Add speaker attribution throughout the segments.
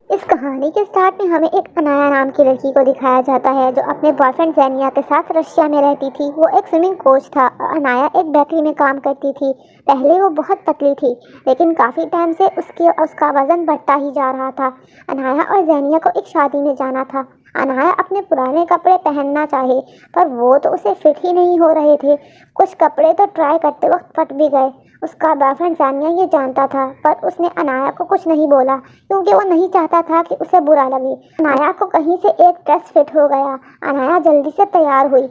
Speaker 1: اس کہانی کے سٹارٹ میں ہمیں ایک انایا نام کی لڑکی کو دکھایا جاتا ہے جو اپنے بوائے فرینڈ زینیا کے ساتھ رشیا میں رہتی تھی۔ وہ ایک سوئمنگ کوچ تھا اور انایا ایک بیکری میں کام کرتی تھی۔ پہلے وہ بہت پتلی تھی لیکن کافی ٹائم سے اس کا وزن بڑھتا ہی جا رہا تھا۔ انایا اور زینیا کو ایک شادی میں جانا تھا۔ انایا اپنے پرانے کپڑے پہننا چاہے پر وہ تو اسے فٹ ہی نہیں ہو رہے تھے۔ کچھ کپڑے تو ٹرائی کرتے وقت پھٹ بھی گئے۔ اس کا بوائے فرینڈ زینیا یہ جانتا تھا پر اس نے انایا کو کچھ نہیں بولا کیونکہ وہ نہیں چاہتا تھا کہ اسے برا لگے۔ انایا کو کہیں سے ایک ڈریس فٹ ہو گیا۔ انایا جلدی سے تیار ہوئی۔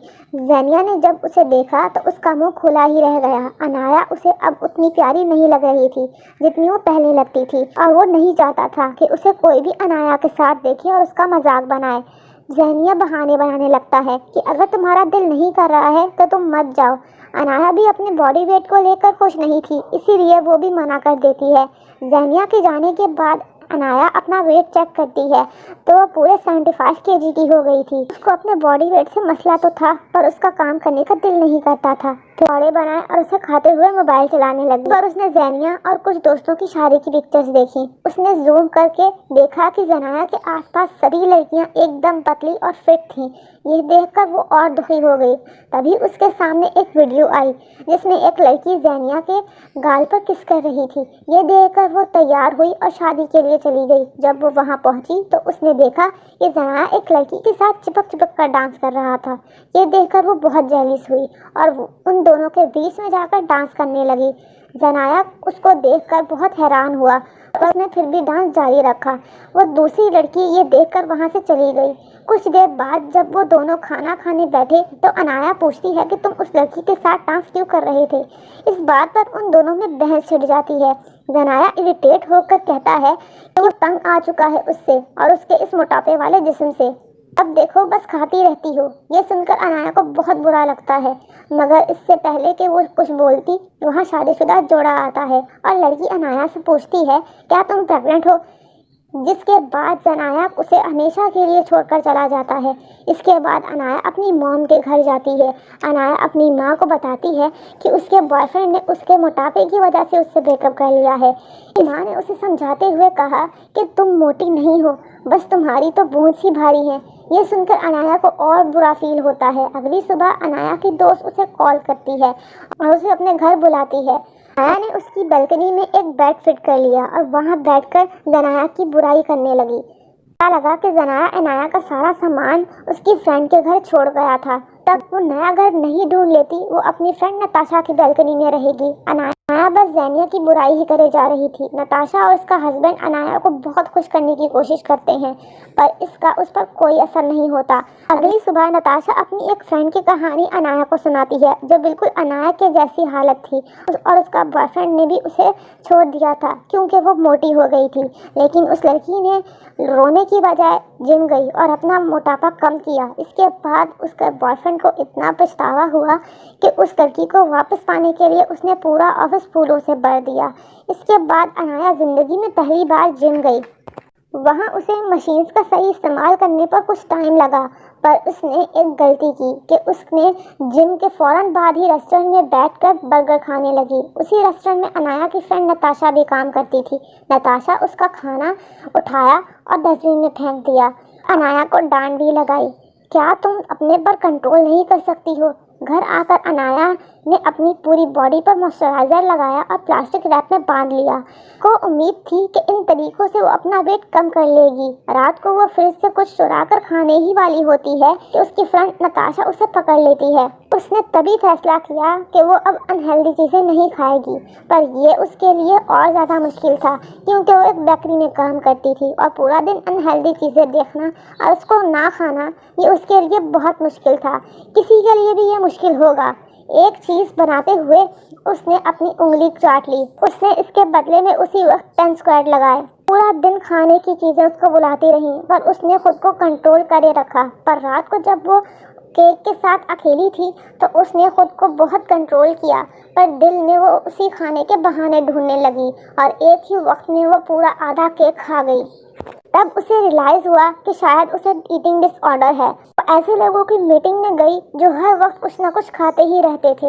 Speaker 1: زینیا نے جب اسے دیکھا تو اس کا منہ کھلا ہی رہ گیا۔ انایا اسے اب اتنی پیاری نہیں لگ رہی تھی جتنی وہ پہلے لگتی تھی اور وہ نہیں چاہتا تھا کہ اسے کوئی بھی انایا کے ساتھ دیکھے اور اس کا مذاق بنائے۔ زینیا بہانے بنانے لگتا ہے کہ اگر تمہارا دل نہیں کر رہا ہے تو تم مت جاؤ۔ انایا بھی اپنے باڈی ویٹ کو لے کر خوش نہیں تھی اسی لیے وہ بھی منع کر دیتی ہے۔ زینیا کے جانے کے بعد انایا اپنا ویٹ چیک کرتی ہے تو وہ پورے 75 kg کی ہو گئی تھی۔ اس کو اپنے باڈی ویٹ سے مسئلہ تو تھا پر اس کا کام کرنے کا دل نہیں کرتا تھا۔ پکوڑے بنائے اور اسے کھاتے ہوئے موبائل چلانے لگی۔ پر اس نے زینیا اور کچھ دوستوں کی شادی کی پکچرز دیکھی۔ اس نے زوم کر کے دیکھا کہ زینیا کے آس پاس سبھی لڑکیاں ایک دم پتلی اور فٹ تھیں۔ یہ دیکھ کر وہ اور دکھی ہو گئی۔ تبھی اس کے سامنے ایک ویڈیو آئی جس میں ایک لڑکی زینیا کے گال پر کس کر رہی تھی۔ یہ دیکھ کر وہ تیار ہوئی اور شادی کے لیے چلی گئی۔ جب وہ وہاں پہنچی تو اس نے دیکھا کہ زینیا ایک لڑکی کے ساتھ چپک چپک کر ڈانس کر رہا تھا۔ یہ دیکھ کر وہ بہت جیلس ہوئی اور وہ ان دونوں کے بیچ میں جا کر ڈانس کرنے لگی۔ زینیا اس کو دیکھ کر بہت حیران ہوا اور اس نے پھر بھی ڈانس جاری رکھا۔ وہ دوسری لڑکی یہ دیکھ کر وہاں سے چلی گئی۔ کچھ دیر بعد جب وہ دونوں کھانا کھانے بیٹھے تو انایا پوچھتی ہے کہ تم اس لڑکی کے ساتھ ڈانس کیوں کر رہے تھے۔ اس بات پر ان دونوں میں بحث چھڑ جاتی ہے۔ زینیا اریٹیٹ ہو کر کہتا ہے کہ وہ تنگ آ چکا ہے اس سے اور اس کے اس موٹاپے والے جسم سے۔ اب دیکھو بس کھاتی رہتی ہو۔ یہ سن کر انایا کو بہت برا لگتا ہے مگر اس سے پہلے کہ وہ کچھ بولتی وہاں شادی شدہ جوڑا آتا ہے اور لڑکی انایا سے پوچھتی ہے کیا تم پریگننٹ ہو، جس کے بعد زینیا اسے ہمیشہ کے لیے چھوڑ کر چلا جاتا ہے۔ اس کے بعد انایا اپنی موم کے گھر جاتی ہے۔ انایا اپنی ماں کو بتاتی ہے کہ اس کے بوائے فرینڈ نے اس کے موٹاپے کی وجہ سے اس سے بریک اپ کر لیا ہے۔ ماں نے اسے سمجھاتے ہوئے کہا کہ تم موٹی نہیں ہو بس تمہاری تو بونچ ہی بھاری ہے۔ یہ سن کر انایا کو اور برا فیل ہوتا ہے۔ اگلی صبح انایا کی دوست اسے کال کرتی ہے اور اسے اپنے گھر بلاتی ہے۔ انایا نے اس کی بالکنی میں ایک بیڈ فٹ کر لیا اور وہاں بیٹھ کر زینیا کی برائی کرنے لگی۔ پتہ لگا کہ زینیا انایا کا سارا سامان اس کی فرینڈ کے گھر چھوڑ گیا تھا۔ تب وہ نیا گھر نہیں ڈھونڈ لیتی وہ اپنی فرینڈ نتاشا کی بالکنی میں رہے گی۔ انایا بس زینیا کی برائی ہی کرے جا رہی تھی۔ نتاشا اور اس کا ہسبینڈ انایا کو بہت خوش کرنے کی کوشش کرتے ہیں پر اس کا اس پر کوئی اثر نہیں ہوتا۔ اگلی صبح نتاشا اپنی ایک فرینڈ کی کہانی انایا کو سناتی ہے جو بالکل انایا کے جیسی حالت تھی اور اس کا بوائے فرینڈ نے بھی اسے چھوڑ دیا تھا کیونکہ وہ موٹی ہو گئی تھی۔ لیکن اس لڑکی نے رونے کی بجائے جم گئی اور اپنا موٹاپا کم کیا۔ اس کے بعد اس کے بوائے فرینڈ کو اتنا پچھتاوا ہوا کہ اس لڑکی کو واپس پانے کے لیے اس نے پورا آفس پھولوں سے بھر دیا۔ اس کے بعد انایا زندگی میں پہلی بار جم گئی۔ وہاں اسے مشینز کا صحیح استعمال کرنے پر کچھ ٹائم لگا پر اس نے ایک غلطی کی کہ اس نے جم کے فوراً بعد ہی ریسٹورنٹ میں بیٹھ کر برگر کھانے لگی۔ اسی ریسٹورنٹ میں انایا کی فرینڈ نتاشا بھی کام کرتی تھی۔ نتاشا اس کا کھانا اٹھایا اور ڈسٹ بن میں پھینک دیا۔ انایا کو ڈانٹ بھی لگائی، کیا تم اپنے پر کنٹرول نہیں کر سکتی ہو۔ گھر آ کر انایا نے اپنی پوری باڈی پر موئسچرائزر لگایا اور پلاسٹک ریپ میں باندھ لیا۔ کو امید تھی کہ ان طریقوں سے وہ اپنا ویٹ کم کر لے گی۔ رات کو وہ فریج سے کچھ چرا کر کھانے ہی والی ہوتی ہے کہ اس کی فرینڈ نتاشا اسے پکڑ لیتی ہے۔ اس نے تبھی فیصلہ کیا کہ وہ اب انہیلدی چیزیں نہیں کھائے گی پر یہ اس کے لیے اور زیادہ مشکل تھا کیونکہ وہ ایک بیکری میں کام کرتی تھی اور پورا دن انہیلدی چیزیں دیکھنا اور اس کو نہ کھانا یہ اس کے لیے بہت مشکل تھا۔ کسی کے لیے بھی یہ مشکل ہوگا۔ ایک چیز بناتے ہوئے اس نے اپنی انگلی چاٹ لی۔ اس نے اس کے بدلے میں اسی وقت 10 اسکوائر لگائے۔ پورا دن کھانے کی چیزیں اس کو بلاتی رہیں پر اس نے خود کو کنٹرول کرے رکھا۔ پر رات کو جب وہ کیک کے ساتھ اکیلی تھی تو اس نے خود کو بہت کنٹرول کیا پر دل میں وہ اسی کھانے کے بہانے ڈھونڈنے لگی اور ایک ہی وقت میں وہ پورا آدھا کیک کھا گئی۔ تب اسے ریئلائز ہوا کہ شاید اسے ایٹنگ ڈس آرڈر ہے۔ وہ ایسے لوگوں کی میٹنگ میں گئی جو ہر وقت کچھ نہ کچھ کھاتے ہی رہتے تھے